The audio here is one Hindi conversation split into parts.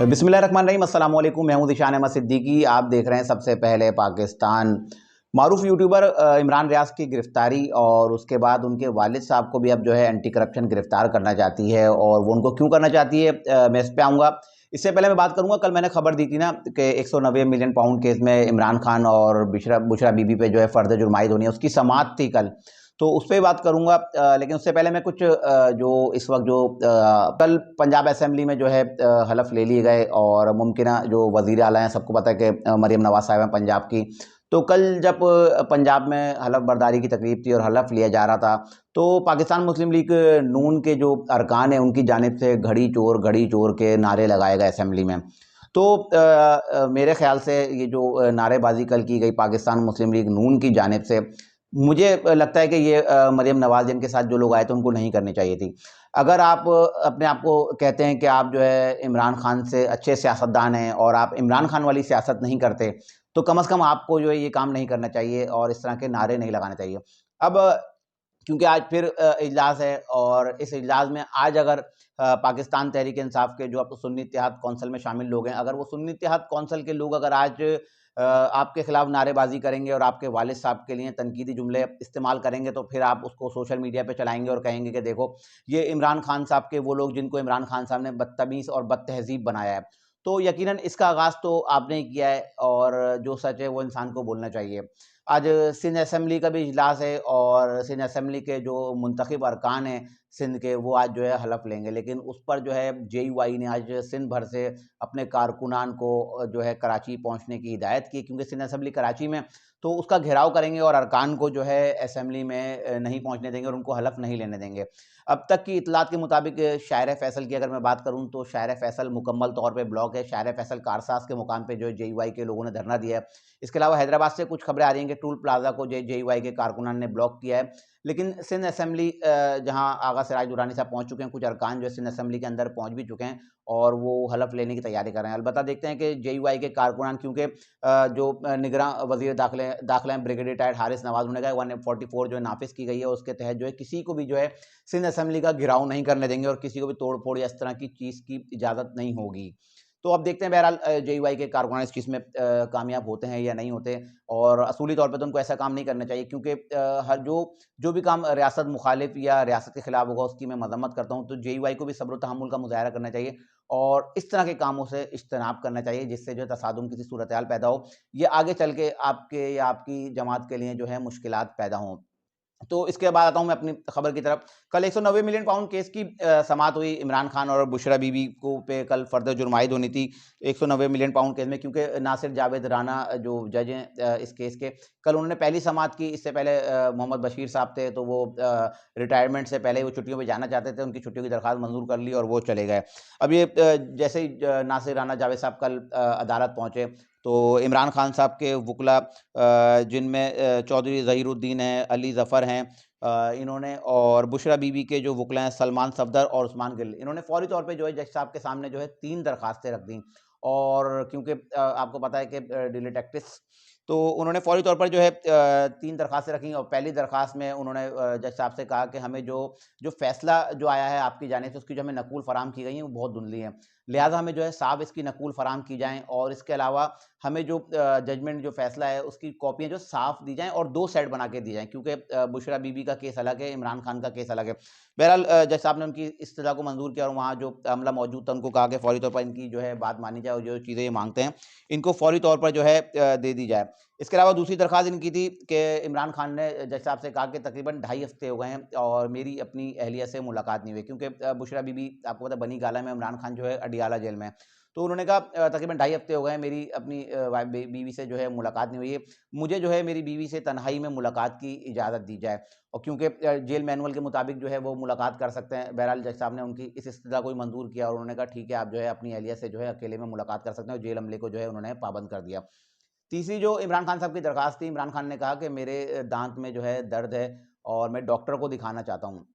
बिस्मिल्लाहिर्रहमानिर्रहीम, अस्सलाम वालेकुम। मैं हूं ज़ीशान अहमद सिद्दीकी। आप देख रहे हैं सबसे पहले पाकिस्तान। मारूफ यूट्यूबर इमरान रियाज की गिरफ्तारी और उसके बाद उनके वालिद साहब को भी अब जो है एंटी करप्शन गिरफ्तार करना चाहती है, और वो उनको क्यों करना चाहती है मैं इस पे आऊँगा। इससे पहले मैं बात करूँगा, कल मैंने खबर दी थी ना कि 190 मिलियन पाउंड केस में इमरान खान और बुशरा बीबी पे जो है फ़र्द जुर्माई होनी है, उसकी समाअत थी कल, तो उस पर बात करूंगा। लेकिन उससे पहले मैं कुछ जो इस वक्त जो कल पंजाब असेंबली में जो है हलफ ले लिए गए, और मुमकिन जो वजीर आला हैं, सबको पता है कि मरीम नवाज साहब हैं पंजाब की। तो कल जब पंजाब में हलफ बर्दारी की तकरीब थी और हलफ लिया जा रहा था, तो पाकिस्तान मुस्लिम लीग नून के जो अरकान हैं उनकी जानिब से घड़ी चोर के नारे लगाए गए असेंबली में। तो मेरे ख्याल से ये जो नारेबाजी कल की गई पाकिस्तान मुस्लिम लीग नून की जानिब से, मुझे लगता है कि ये मरीम नवाज जिनके साथ जो लोग आए थे उनको नहीं करनी चाहिए थी। अगर आप अपने आप को कहते हैं कि आप जो है इमरान खान से अच्छे सियासतदान हैं और आप इमरान खान वाली सियासत नहीं करते, तो कम से कम आपको जो है ये काम नहीं करना चाहिए और इस तरह के नारे नहीं लगाने चाहिए। अब क्योंकि आज फिर इजलास है, और इस इजलास में आज अगर पाकिस्तान तहरीक इंसाफ के जो अब सुन्नी इत्तेहाद कौंसिल में शामिल लोग हैं, अगर वो सुन्नी इत्तेहाद कौंसिल के लोग अगर आज आपके खिलाफ नारेबाजी करेंगे और आपके वालिद साहब के लिए तनकीदी जुमले इस्तेमाल करेंगे, तो फिर आप उसको सोशल मीडिया पे चलाएंगे और कहेंगे कि देखो ये इमरान खान साहब के वो लोग जिनको इमरान खान साहब ने बदतमीज़ और बदतहज़ीब बनाया है। तो यकीनन इसका आगाज़ तो आपने ही किया है, और जो सच है वो इंसान को बोलना चाहिए। आज सिंध असेंबली का भी इजलास है, और सिंध असेंबली के जो मुंतखब अरकान हैं सिंध के, वो आज जो है हलफ लेंगे, लेकिन उस पर जो है जेयूआई ने आज सिंध भर से अपने कारकुनान को जो है कराची पहुंचने की हिदायत की, क्योंकि सिंध असेंबली कराची में, तो उसका घेराव करेंगे और अरकान को जो है असेंबली में नहीं पहुंचने देंगे और उनको हलफ नहीं लेने देंगे। अब तक की इतलात के मुताबिक शायर फैसल की अगर मैं बात करूं, तो शायर फैसल मुकम्मल तौर पे ब्लॉक है। शायर फैसल कारसाज के मुकाम पे जो है जेयूआई के लोगों ने धरना दिया है। इसके अलावा हैदराबाद से कुछ खबरें आ रही हैं कि टूल प्लाजा को जेयूआई के कारकुनान ने ब्लॉक किया है। लेकिन सिंध असेंबली जहां आगा सिराज दुरानी साहब पहुंच चुके हैं, कुछ अरकान जो है सिंध असेंबली के अंदर पहुंच भी चुके हैं और वो हलफ लेने की तैयारी कर रहे हैं। अलबत्ता देखते हैं कि जेयूआई के कारकुनान, क्योंकि जो निगरान वजीर दाखिला ब्रिगेडियर टायर हारिस नवाज, उन्होंने कहा 144 जो है नाफिज की गई है, उसके तहत जो है किसी को भी जो है सिंध असेंबली का घेराव नहीं करने देंगे और किसी को भी तोड़ फोड़ या इस तरह की चीज़ की इजाज़त नहीं होगी। तो अब देखते हैं बहरहाल जेयूआई के कारकुनान इस चीज़ में कामयाब होते हैं या नहीं होते, और असूली तौर पे तो उनको ऐसा काम नहीं करना चाहिए, क्योंकि हर जो भी काम रियासत मुखालिफ या रियासत के खिलाफ होगा उसकी मैं मजम्मत करता हूँ। तो जेयूआई को भी सब्र तहम्मुल का मुजाहरा करना चाहिए और इस तरह के कामों से इज्तनाब करना चाहिए जिससे जो है तसादुम की सूरत हाल पैदा हो, ये आगे चल के आपके या आपकी जमात के लिए जो है मुश्किलात पैदा हों। तो इसके बाद आता हूँ मैं अपनी खबर की तरफ। कल 190 मिलियन पाउंड केस की समाअत हुई। इमरान खान और बुशरा बीबी को पे कल फर्दर जुर्माइद होनी थी 190 मिलियन पाउंड केस में, क्योंकि नासिर जावेद राना जो जज हैं इस केस के, कल उन्होंने पहली समाअत की। इससे पहले मोहम्मद बशीर साहब थे, तो वो रिटायरमेंट से पहले वो छुट्टियों पे जाना चाहते थे, उनकी छुट्टियों की दरख्वास्त मंजूर कर ली और वो चले गए। अब ये जैसे ही नासिर राना जावेद साहब कल अदालत पहुंचे, तो इमरान खान साहब के वकला जिनमें चौधरी ज़हीरुद्दीन हैं, अली ज़फ़र हैं, इन्होंने, और बुशरा बीबी के जो वकला हैं सलमान सफदर और उस्मान गिल, इन्होंने फ़ौरी तौर पे जो है जज साहब के सामने जो है 3 दरख्वास्तें रख दी। और क्योंकि आपको पता है कि डिले टैक्टिस, तो उन्होंने फ़ौरी तौर पर जो है 3 दरख्वास्तें रखी, और पहली दरख्वास्त में उन्होंने जज साहब से कहा कि हमें जो जो फ़ैसला जो आया है आपकी जानिब से, उसकी जो हमें नक़ूल फ़राहम की गई है वो बहुत धुंधली है। लिहाज़ा हमें जो है साहब इसकी नक़ूल फ़राहम की जाएँ, और इसके अलावा हमें जो जजमेंट जो फ़ैसला है उसकी कॉपियाँ जो साफ़ दी जाएँ और 2 सेट बना के दी जाएँ, क्योंकि बुशरा बीबी का केस अलग है, इमरान खान का केस अलग है। बहरहाल जज साहब ने उनकी इस्तदा को मंज़ूर किया, और वहाँ जो अमला मौजूद था उनको कहा कि फ़ौरी तौर पर इनकी जो है बात मानी जाए और जो चीज़ें ये माँगते हैं इनको फ़ौरी तौर पर जो है दे दी जाए। इसके अलावा दूसरी दरख्वास्त इनकी थी कि इमरान खान ने जज साहब से कहा कि तकरीबन 2.5 हफ़्ते हो गए हैं और मेरी अपनी अहलिया से मुलाकात नहीं हुई, क्योंकि बुशरा बीबी आपको पता है बनी गाला में, इमरान खान जो है अडियाला जेल में है। तो उन्होंने कहा तकरीबन 2.5 हफ़्ते हो गए हैं, मेरी अपनी बीवी से जो है मुलाकात नहीं हुई है। मुझे जो है मेरी बीवी से तन्हाई में मुलाकात की इजाज़त दी जाए, और क्योंकि जेल मैनुअल के मुताबिक जो है वो मुलाकात कर सकते हैं। बहरहाल जज साहब ने उनकी इस इस्तदा को भी मंज़ूर किया और उन्होंने कहा ठीक है, आप जो है अपनी अहलिया से जो है अकेले में मुलाकात कर सकते हैं, और जेल अमले को जो है उन्होंने पाबंद कर दिया। तीसरी जो इमरान खान साहब की दरख्वास्त थी, इमरान खान ने कहा कि मेरे दाँत में जो है दर्द है और मैं डॉक्टर को दिखाना चाहता हूँ।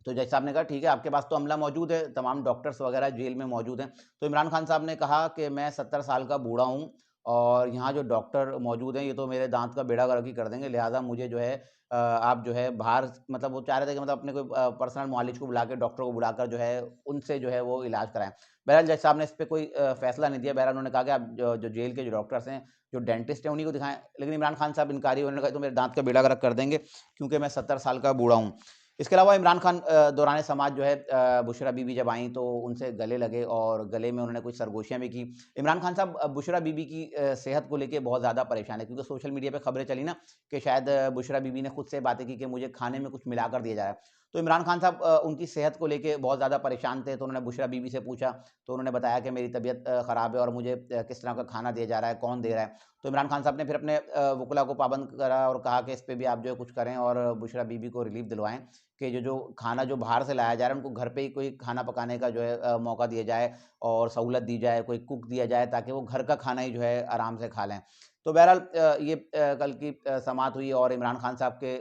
तो जज साहब ने कहा ठीक है, आपके पास तो अमला मौजूद है, तमाम डॉक्टर्स वगैरह जेल में मौजूद हैं। तो इमरान खान साहब ने कहा कि मैं 70 साल का बूढ़ा हूँ और यहाँ जो डॉक्टर मौजूद हैं ये तो मेरे दांत का बेड़ा गर्क ही कर देंगे, लिहाजा मुझे जो है आप जो है बाहर, मतलब वो चाह रहे थे कि मतलब अपने कोई पर्सनल मुआलिज को बुला के, डॉक्टर को बुलाकर जो है उनसे जो है वो इलाज कराएं। बहरहाल जज साहब ने इस पे कोई फैसला नहीं दिया। बहरहाल उन्होंने कहा कि आप जो जेल के जो डॉक्टर्स हैं, जो डेंटिस्ट हैं, उन्हीं को दिखाएं। लेकिन इमरान खान साहब इनकारी, उन्होंने कहा तो मेरे दांत का बेड़ा गर्क कर देंगे क्योंकि मैं 70 साल का बूढ़ा हूँ। इसके अलावा इमरान खान दौरान समाज जो है बुशरा बीबी जब आईं तो उनसे गले लगे और गले में उन्होंने कुछ सरगोशियाँ भी की। इमरान खान साहब बुशरा बीबी की सेहत को लेके बहुत ज़्यादा परेशान है, क्योंकि सोशल मीडिया पे खबरें चली ना कि शायद बुशरा बीबी ने खुद से बातें की कि मुझे खाने में कुछ मिलाकर दिया जा रहा है। तो इमरान खान साहब उनकी सेहत को लेके बहुत ज़्यादा परेशान थे, तो उन्होंने बुशरा बीबी से पूछा, तो उन्होंने बताया कि मेरी तबीयत ख़राब है और मुझे किस तरह का खाना दिया जा रहा है, कौन दे रहा है। तो इमरान खान साहब ने फिर अपने वकुला को पाबंद करा और कहा कि इस पे भी आप जो है कुछ करें और बुशरा बीबी को रिलीफ दिलवाएँ कि जो खाना जो बाहर से लाया जा रहा है, उनको घर पे ही कोई खाना पकाने का जो है मौका दिया जाए और सहूलत दी जाए, कोई कुक दिया जाए ताकि वो घर का खाना ही जो है आराम से खा लें। तो बहरहाल ये कल की समाअत हुई और इमरान खान साहब के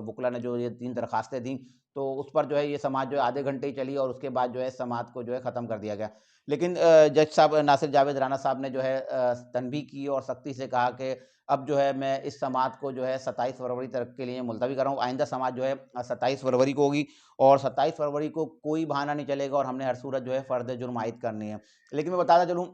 वकुला ने जो ये 3 दरख़्वास्तें दी, तो उस पर जो है ये समाअत जो है आधे घंटे ही चली और उसके बाद जो है समाअत को जो है ख़त्म कर दिया गया। लेकिन जज साहब नासिर जावेद राना साहब ने जो है तनबीह की और सख्ती से कहा कि अब जो है मैं इस समाअत को जो है 27 फरवरी तक के लिए मुलतवी कर रहा हूँ। आइंदा समाअत जो है 27 फरवरी को होगी और 27 फरवरी को कोई बहाना नहीं चलेगा और हमने हर सूरत जो है फ़र्द जुर्म आयद करनी है। लेकिन मैं बताता चलूँ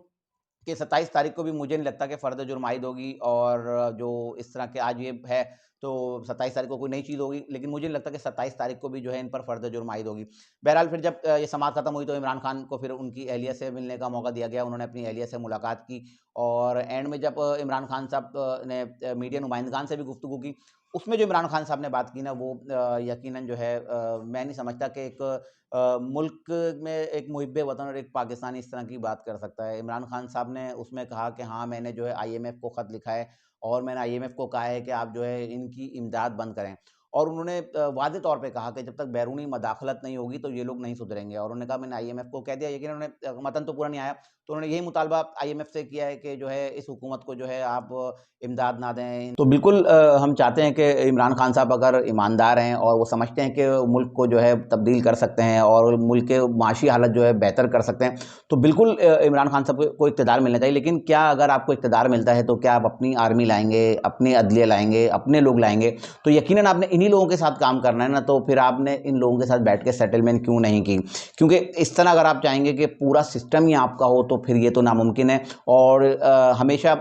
कि 27 तारीख को भी मुझे नहीं लगता कि फ़र्द जुर्म आयद होगी और जो इस तरह के आज ये है, तो 27 तारीख को कोई नई चीज़ होगी, लेकिन मुझे नहीं लगता कि 27 तारीख को भी जो है इन पर फ़र्द जुर्म आयद होगी। बहरहाल फिर जब ये समाअत ख़त्म हुई तो इमरान खान को फिर उनकी अहलिया से मिलने का मौका दिया गया। उन्होंने अपनी अहलिया से मुलाकात की और एंड में जब इमरान खान साहब ने मीडिया नुमाइंदगान से भी गुफ्तगू की, उसमें जो इमरान खान साहब ने बात की ना वो यकीनन जो है मैं नहीं समझता कि एक मुल्क में एक मुहिब्बे वतन और एक पाकिस्तानी इस तरह की बात कर सकता है। इमरान खान साहब ने उसमें कहा कि हाँ, मैंने जो है आईएमएफ को ख़त लिखा है और मैंने आईएमएफ को कहा है कि आप जो है इनकी इमदाद बंद करें। और उन्होंने वाज़ेह तौर पे कहा कि जब तक बैरूनी मदाखलत नहीं होगी तो ये लोग नहीं सुधरेंगे और उन्होंने कहा मैंने आईएमएफ को कह दिया, लेकिन उन्होंने मतन तो पूरा नहीं आया, तो उन्होंने यही मुतालबा आईएमएफ से किया है कि जो है इस हुकूमत को जो है आप इमदाद ना दें। तो बिल्कुल हम चाहते हैं कि इमरान खान साहब अगर ईमानदार हैं और वो समझते हैं कि मुल्क को जो है तब्दील कर सकते हैं और मुल्क के माशी हालत जो है बेहतर कर सकते हैं, तो बिल्कुल इमरान खान साहब को इक़्तिदार मिलना चाहिए। लेकिन क्या अगर आपको इक़्तिदार मिलता है तो क्या आप अपनी आर्मी लाएँगे, अपने अदलिया लाएँगे, अपने लोग लाएँगे? तो यकीनन आपने इन्हीं लोगों के साथ काम करना है ना, तो फिर आपने इन लोगों के साथ बैठ के सेटलमेंट क्यों नहीं की? क्योंकि इस तरह अगर आप चाहेंगे कि पूरा सिस्टम ही आपका हो तो फिर ये तो नामुमकिन है और हमेशा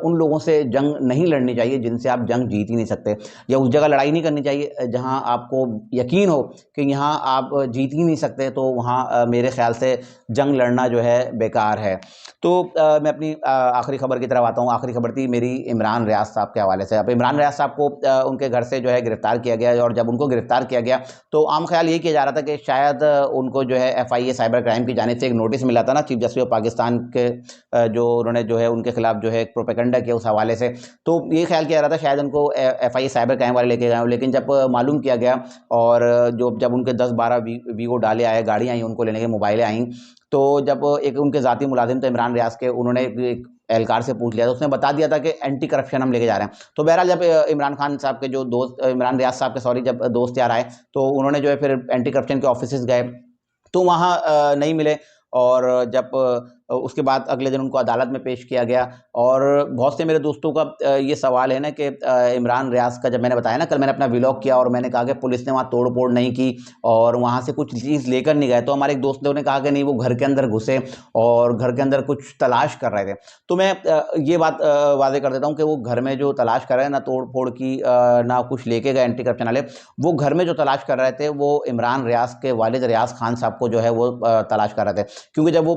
उन लोगों से जंग नहीं लड़नी चाहिए जिनसे आप जंग जीत ही नहीं सकते, या उस जगह लड़ाई नहीं करनी चाहिए जहां आपको यकीन हो कि यहां आप जीत ही नहीं सकते, तो वहां मेरे ख्याल से जंग लड़ना जो है बेकार है। तो मैं अपनी आखिरी खबर की तरफ आता हूँ। आखिरी खबर थी मेरी इमरान रियाज साहब के हवाले से। अब इमरान रियाज साहब को उनके घर से जो है गिरफ्तार किया गया और जब उनको गिरफ्तार किया गया तो आम ख्याल यही किया जा रहा था कि शायद उनको जो है FIA साइबर क्राइम की जानिब से एक नोटिस मिला था ना चीफ जस्टिस ऑफ पाकिस्तान के, जो उन्होंने जो है उनके खिलाफ जो है एक प्रोपेगेंडा किया उस हवाले से, तो ये ख्याल किया जा रहा था शायद उनको FIA साइबर क्राइम वाले लेके गए। लेकिन जब मालूम किया गया और जब उनके 10-12 वीगो डाले आए, गाड़ियाँ आई उनको लेने के, मोबाइलें आई, तो जब एक उनके ज़ाती मुलाजिम थे इमरान रियाज के, उन्होंने एक एहलकार से पूछ लिया तो उसने बता दिया था कि एंटी करप्शन हम लेके जा रहे हैं। तो बहरहाल जब इमरान खान साहब के जो दोस्त, इमरान रियाज साहब के सॉरी, जब दोस्त यार आए तो उन्होंने जो है फिर एंटी करप्शन के ऑफिसेज गए तो वहाँ नहीं मिले और जब उसके बाद अगले दिन उनको अदालत में पेश किया गया। और बहुत से मेरे दोस्तों का ये सवाल है ना कि इमरान रियाज का, जब मैंने बताया ना कल मैंने अपना व्लॉग किया और मैंने कहा कि पुलिस ने वहाँ तोड़ फोड़ नहीं की और वहाँ से कुछ चीज़ लेकर नहीं गए, तो हमारे एक दोस्त ने कहा कि नहीं वो घर के अंदर घुसे और घर के अंदर कुछ तलाश कर रहे थे। तो मैं ये बात वादे कर देता हूँ कि वो घर में जो तलाश कर रहे हैं, ना तोड़ फोड़ की ना कुछ लेके गए एंटी करप्शन वाले, वो घर में जो तलाश कर रहे थे वो इमरान रियाज के वालिद रियाज खान साहब को जो है वो तलाश कर रहे थे। क्योंकि जब वो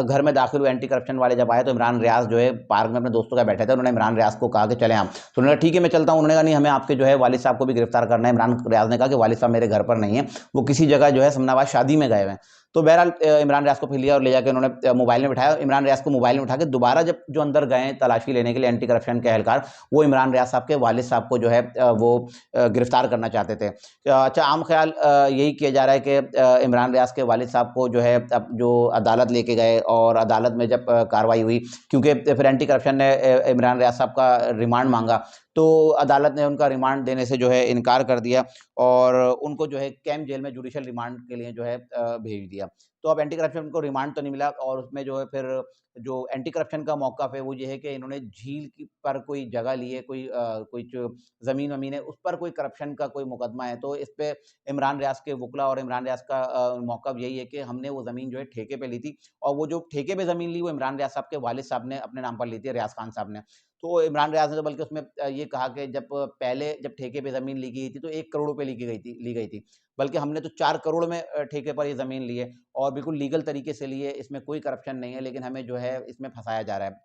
घर में दाखिल हुए एंटी करप्शन वाले जब आए तो इमरान रियाज जो है पार्क में अपने दोस्तों का बैठे थे, उन्होंने इमरान रियाज को कहा कि चलें आप, तो उन्होंने ठीक है मैं चलता हूँ। उन्होंने कहा नहीं, हमें आपके जो है वालिद साहब को भी गिरफ्तार करना है। इमरान रियाज ने कहा कि वालिद साहब मेरे घर पर नहीं है, वो किसी जगह जो है समनाबाद शादी में गए हुए हैं। तो बहरहाल इमरान रियाज को फिर लिया और ले जाकर उन्होंने मोबाइल में बिठाया। इमरान रियाज को मोबाइल में उठा के दोबारा जब जो अंदर गए तलाशी लेने के लिए एंटी करप्शन के एहलकार, वो इमरान रियाज साहब के वालिद साहब को जो है वो गिरफ्तार करना चाहते थे। अच्छा, आम ख्याल यही किया जा रहा है कि इमरान रियाज के वालिद साहब को जो है अब जो अदालत लेके गए और अदालत में जब कार्रवाई हुई, क्योंकि फिर एंटी करप्शन ने इमरान रियाज साहब का रिमांड मांगा, तो अदालत ने उनका रिमांड देने से जो है इनकार कर दिया और उनको जो है कैंप जेल में जुडिशियल रिमांड के लिए जो है भेज दिया। तो अब एंटी करप्शन को रिमांड तो नहीं मिला और उसमें जो है फिर जो एंटी करप्शन का मौक़िफ़ है वो ये है कि इन्होंने झील की पर कोई जगह ली है, कोई जो ज़मीन-वमीन है उस पर कोई करप्शन का कोई मुकदमा है, तो इस पे इमरान रियाज़ के वुकला और इमरान रियाज़ का मौक़िफ़ यही है कि हमने वो ज़मीन जो है ठेके पे ली थी और वो जो ठेके पे ज़मीन ली वो इमरान रियाज़ साहब के वालिद साहब ने अपने नाम पर ली थी, रियाज़ खान साहब ने। तो इमरान रियाज़ ने तो बल्कि उसमें ये कहा कि जब ठेके पे ज़मीन ली गई थी तो 1 करोड़ रुपए ली गई थी। बल्कि हमने तो 4 करोड़ में ठेके पर ये ज़मीन ली है और बिल्कुल लीगल तरीके से ली है, इसमें कोई करप्शन नहीं है, लेकिन हमें जो है इसमें फँसाया जा रहा है।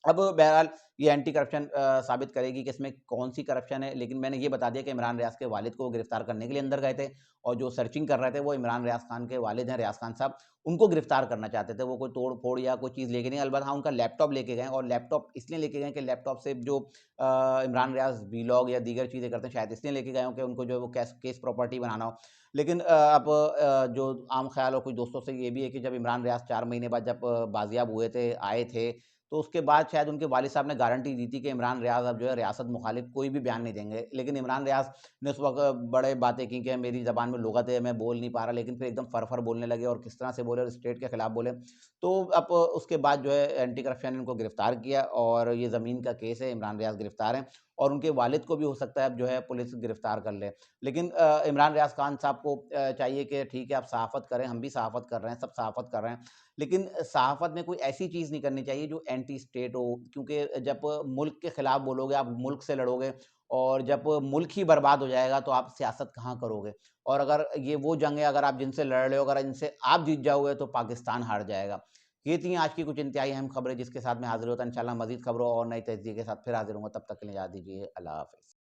अब बहरहाल ये एंटी करप्शन साबित करेगी कि इसमें कौन-सी करप्शन है, लेकिन मैंने ये बता दिया कि इमरान रियाज़ के वालिद को वो गिरफ्तार करने के लिए अंदर गए थे और जो सर्चिंग कर रहे थे वो इमरान रियाज़ खान के वालिद हैं, रियाज़ खान साहब, उनको गिरफ्तार करना चाहते थे। वो कोई तोड़-फोड़ या कोई चीज़ लेके नहीं, अलबत्ता हाँ, उनका लैपटॉप लेके गए और लैपटॉप इसलिए लेके गए कि लैपटॉप से जो इमरान रियाज़ वीलॉग या दीगर चीज़ें करते हैं, शायद इसलिए लेके गए हों कि उनको जो है वो केस प्रॉपर्टी बनाना हो। लेकिन अब जो आम ख़्याल और कुछ दोस्तों से ये भी है कि जब इमरान रियाज़ 4 महीने बाद जब बाज़ियाब हुए थे, आए थे, तो उसके बाद शायद उनके वालिद साहब ने गारंटी दी थी कि इमरान रियाज़ अब जो है रियासत मुखालिफ कोई भी बयान नहीं देंगे। लेकिन इमरान रियाज़ ने उस वक़्त बड़े बातें की कि मेरी ज़बान में लुग़त है, मैं बोल नहीं पा रहा, लेकिन फिर एकदम फर-फर बोलने लगे और किस तरह से बोले और स्टेट के खिलाफ बोले। तो अब उसके बाद जो है एंटी करप्शन ने उनको गिरफ्तार किया और ये ज़मीन का केस है, इमरान रियाज़ गिरफ्तार हैं और उनके वालिद को भी हो सकता है अब जो है पुलिस गिरफ्तार कर ले। लेकिन इमरान रियाज़ खान साहब को चाहिए कि ठीक है आप सहाफ़त करें, हम भी सहाफ़त कर रहे हैं, सब सहाफ़त कर रहे हैं। लेकिन सहाफ़त में कोई ऐसी चीज़ नहीं करनी चाहिए जो एंटी स्टेट हो, क्योंकि जब मुल्क के खिलाफ बोलोगे, आप मुल्क से लड़ोगे और जब मुल्क ही बर्बाद हो जाएगा तो आप सियासत कहाँ करोगे? और अगर ये वो जंग है, अगर आप जिनसे लड़ रहे हो, अगर इनसे आप जीत जाओगे तो पाकिस्तान हार जाएगा। ये थी आज की कुछ इंतहाई अहम खबरें जिसके साथ मैं हाज़िर होता इंशाअल्लाह मज़ीद खबरों और नई तजदीद के साथ फिर हाज़िर होऊँगा, तब तक के लिए इजाज़त दीजिए। अल्लाह हाफ़िज़।